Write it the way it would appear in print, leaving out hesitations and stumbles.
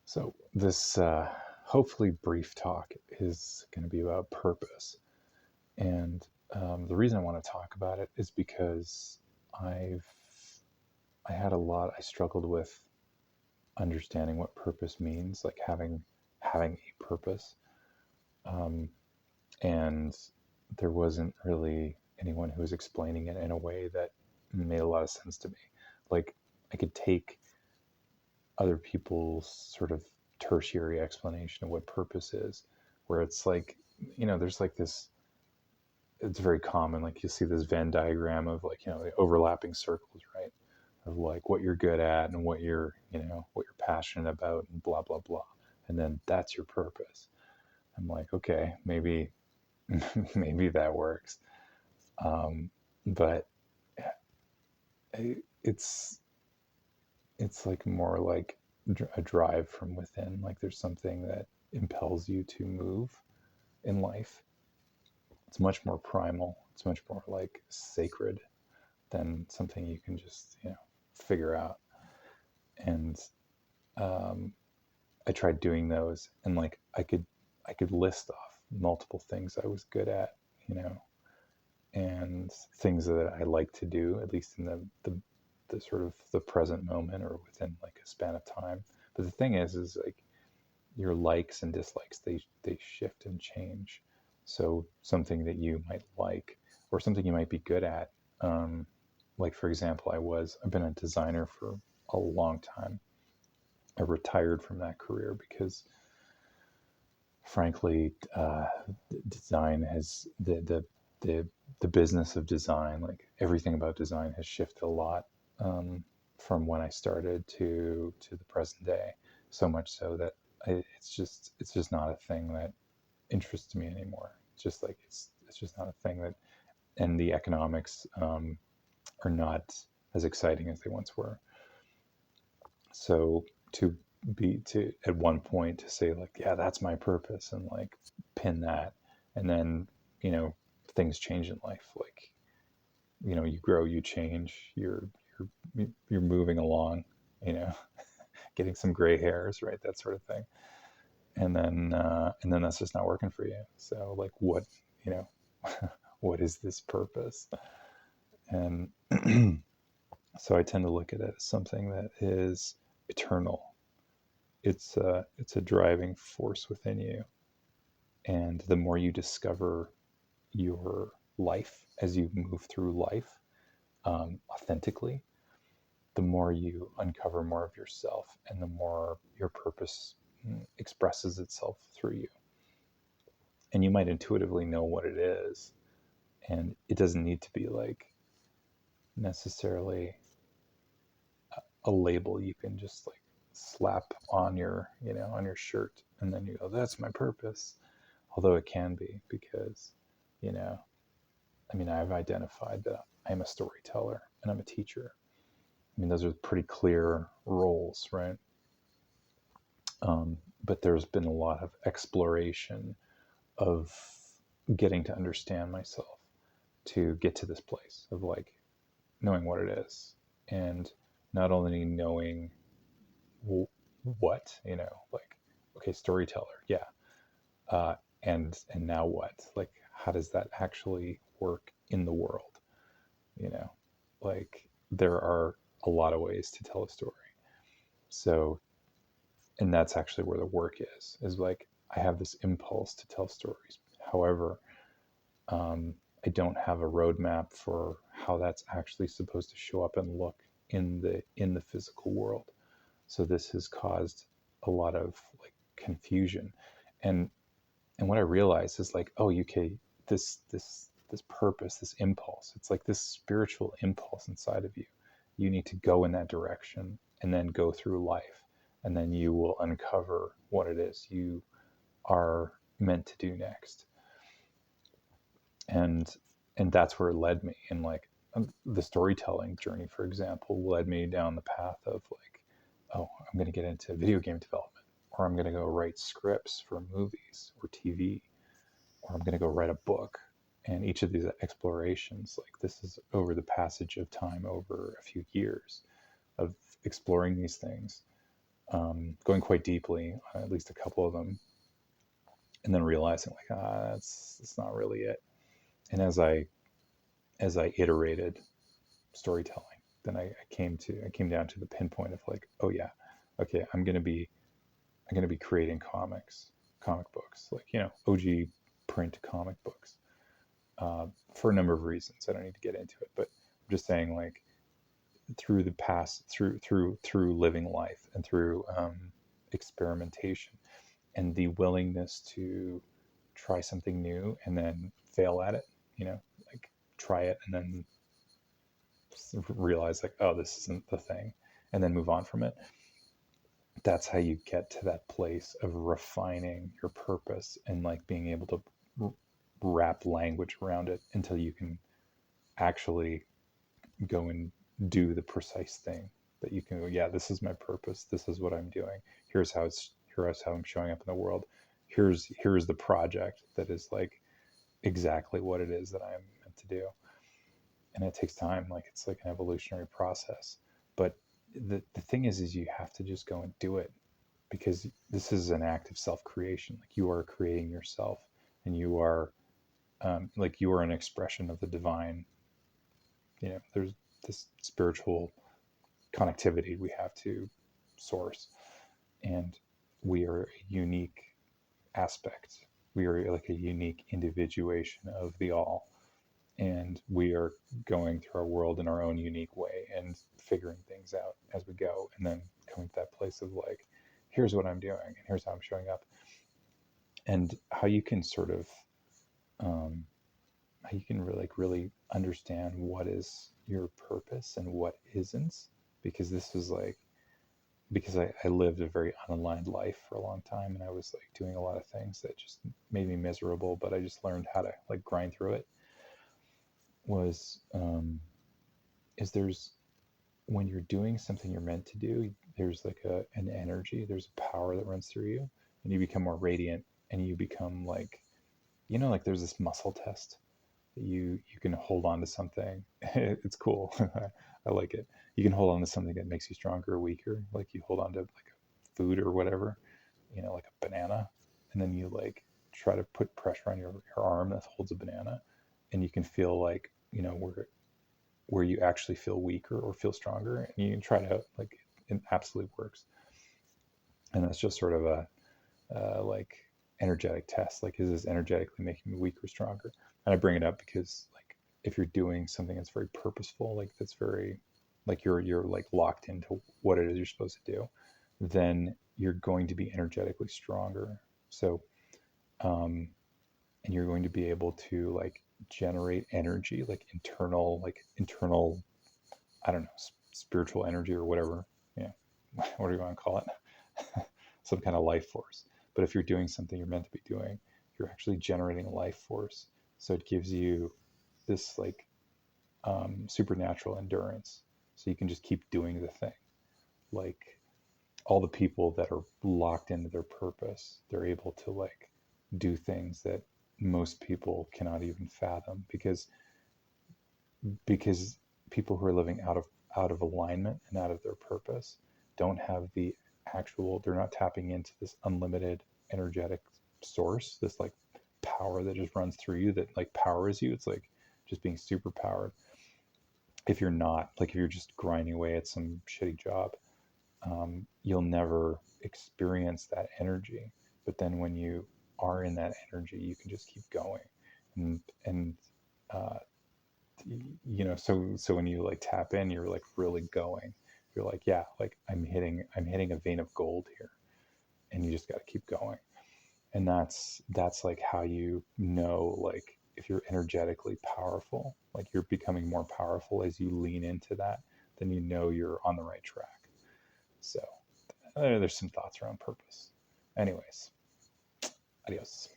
So, this hopefully brief talk is going to be about purpose. And the reason I want to talk about it is because I've I struggled with understanding what purpose means, like having a purpose. Um, and there wasn't really anyone who was explaining it in a way that made a lot of sense to me. Like, I could take other people's sort of tertiary explanation of what purpose is, where it's like, there's like this, it's very common, like you see this Venn diagram of, like, the overlapping circles, right? Of like what you're good at and what you're passionate about and blah, blah, blah. And then that's your purpose. I'm like, okay, maybe, maybe that works. But it's, it's like more like a drive from within. Like there's something that impels you to move in life. It's much more primal. It's much more like sacred than something you can just figure out. And um, I tried doing those, and like I could list off multiple things I was good at, you know, and things that I like to do, at least in the sort of the present moment or within like a span of time. But the thing is like your likes and dislikes, they shift and change. So something that you might like or something you might be good at, um, like for example, I've been a designer for a long time. I retired from that career because frankly, design has the the business of design, like everything about design, has shifted a lot, from when I started to the present day. So much so that it's just not a thing that interests me anymore. It's just like it's just not a thing that, and the economics, are not as exciting as they once were. So to be to at one point to say like, yeah, that's my purpose, and like pin that, and then you know things change in life. Like you grow, you change, you're moving along, you know, getting some gray hairs, right, that sort of thing, and then that's just not working for you. So like you know what is this purpose? And so I tend to look at it as something that is eternal. It's a driving force within you, and the more you discover your life as you move through life, authentically, the more you uncover more of yourself, and the more your purpose expresses itself through you. And you might intuitively know what it is, and it doesn't need to be like necessarily a label you can just like slap on your shirt, and then you go, that's my purpose. Although it can be, because you know I mean, I've identified that I'm a storyteller and I'm a teacher. I mean, those are pretty clear roles, right? But there's been a lot of exploration of getting to understand myself to get to this place of like knowing what it is, and not only knowing what, like, okay, storyteller, yeah, and now what? Like, how does that actually work in the world? You know, like there are a lot of ways to tell a story. So, and that's actually where the work is like, I have this impulse to tell stories. However, I don't have a roadmap for how that's actually supposed to show up and look in the physical world. So this has caused a lot of like confusion. And and what I realized is like, oh, UK, this purpose, this impulse, it's like this spiritual impulse inside of you. You need to go in that direction and then go through life, and then you will uncover what it is you are meant to do next. And and that's where it led me. And like, the storytelling journey, for example, led me down the path of like, oh, I'm going to get into video game development, or I'm going to go write scripts for movies or TV, or I'm going to go write a book. And each of these explorations, like, this is over the passage of time, over a few years of exploring these things, going quite deeply on at least a couple of them, and then realizing like, that's not really it. And as I iterated storytelling, then I came down to the pinpoint of like, oh yeah, okay, I'm gonna be creating comic books, like, OG print comic books, for a number of reasons. I don't need to get into it, but I'm just saying, like, through the past, through living life, and through experimentation, and the willingness to try something new and then fail at it, like, try it and then realize like, oh, this isn't the thing, and then move on from it. That's how you get to that place of refining your purpose and like being able to wrap language around it until you can actually go and do the precise thing that you can go, yeah, this is my purpose, this is what I'm doing, here's how I'm showing up in the world, here's the project that is like exactly what it is that I'm meant to do. And it takes time, like it's like an evolutionary process. But the thing is you have to just go and do it, because this is an act of self-creation. Like, you are creating yourself, and you are like, you are an expression of the divine. There's this spiritual connectivity we have to source, and we are a unique aspect. We are like a unique individuation of the all, and we are going through our world in our own unique way and figuring things out as we go, and then coming to that place of like, here's what I'm doing and here's how I'm showing up, and how you can sort of how you can really understand what is your purpose and what isn't. Because this was like, because I lived a very unaligned life for a long time, and I was like doing a lot of things that just made me miserable, but I just learned how to like grind through it. Was is there's When you're doing something you're meant to do, there's like an energy, there's a power that runs through you, and you become more radiant, and you become like, like there's this muscle test that you can hold on to something. It's cool. I like it. You can hold on to something that makes you stronger or weaker. Like, you hold on to like food or whatever, like a banana, and then you like try to put pressure on your arm that holds a banana, and you can feel like, where you actually feel weaker or feel stronger, and you can try to like, it absolutely works. And that's just sort of a like energetic test. Like, is this energetically making me weaker or stronger? And I bring it up because, like, if you're doing something that's very purposeful, like that's very, like, you're like locked into what it is you're supposed to do, then you're going to be energetically stronger. So and you're going to be able to like generate energy, like internal, I don't know, spiritual energy or whatever. Yeah, what do you want to call it? Some kind of life force. But if you're doing something you're meant to be doing, you're actually generating a life force. So it gives you this like supernatural endurance. So you can just keep doing the thing. Like, all the people that are locked into their purpose, they're able to like do things that most people cannot even fathom, because people who are living out of alignment and out of their purpose don't have the actual, they're not tapping into this unlimited energetic source, this like power that just runs through you, that like powers you. It's like just being super powered. If you're not, like, if you're just grinding away at some shitty job, you'll never experience that energy. But then when you are in that energy, you can just keep going. And uh, so when you like tap in, you're like really going. You're like, yeah, like I'm hitting a vein of gold here, and you just got to keep going. And that's like how you know, like, if you're energetically powerful, like you're becoming more powerful as you lean into that, then you know you're on the right track. So there's some thoughts around purpose. Anyways, adios.